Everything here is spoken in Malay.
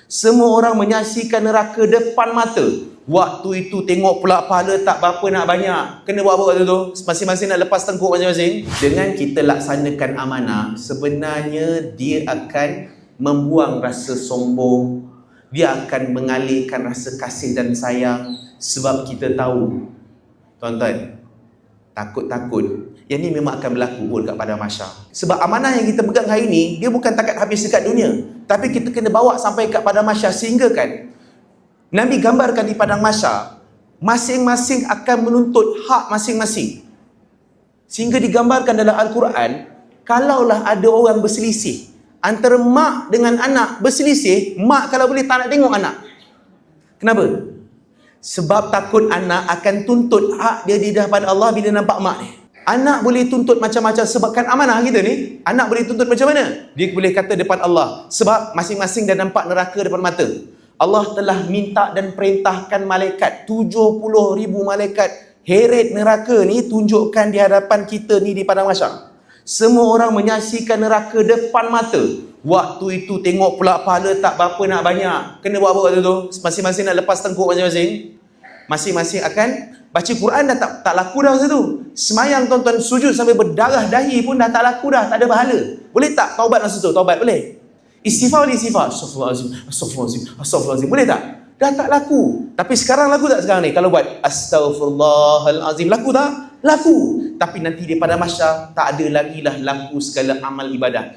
Semua orang menyaksikan neraka depan mata. Waktu itu tengok pula pahala tak berapa nak banyak. Kena buat apa waktu tu? Masing-masing nak lepas tengkuk masing-masing. Dengan kita laksanakan amanah, sebenarnya dia akan membuang rasa sombong. Dia akan mengalihkan rasa kasih dan sayang. Sebab kita tahu, tuan-tuan, takut-takut yang ni memang akan berlaku pun kat padang mahsyar. Sebab amanah yang kita pegang hari ni, dia bukan takat habis dekat dunia, tapi kita kena bawa sampai kat padang mahsyar. Sehingga kan Nabi gambarkan di padang mahsyar, masing-masing akan menuntut hak masing-masing. Sehingga digambarkan dalam Al-Quran, kalaulah ada orang berselisih antara mak dengan anak, berselisih, mak kalau boleh tak nak tengok anak. Kenapa? Sebab takut anak akan tuntut hak dia di hadapan Allah bila nampak mak ni. Anak boleh tuntut macam-macam sebabkan amanah kita ni. Anak boleh tuntut macam mana? Dia boleh kata depan Allah. Sebab masing-masing dah nampak neraka depan mata. Allah telah minta dan perintahkan malaikat, 70,000 malaikat heret neraka ni tunjukkan di hadapan kita ni di padang mahsyar. Semua orang menyaksikan neraka depan mata. Waktu itu tengok pula pahala tak berapa nak banyak. Kena buat apa waktu tu? Masing-masing nak lepas tengkuk masing-masing. Masing-masing akan baca Quran dah tak laku dah masa tu. Semayang tuan-tuan, sujud sampai berdarah dahi pun dah tak laku dah, tak ada pahala. Boleh tak taubat masa tu? Taubat boleh. Istighfar boleh istighfar. Astaghfirullahalazim, astaghfirullahalazim, astaghfirullahalazim. Boleh tak? Dah tak laku. Tapi sekarang laku tak sekarang ni? Kalau buat astaghfirullahalazim, laku tak? Laku. Tapi nanti di padang mahsyar tak ada lagi lah laku segala amal ibadah.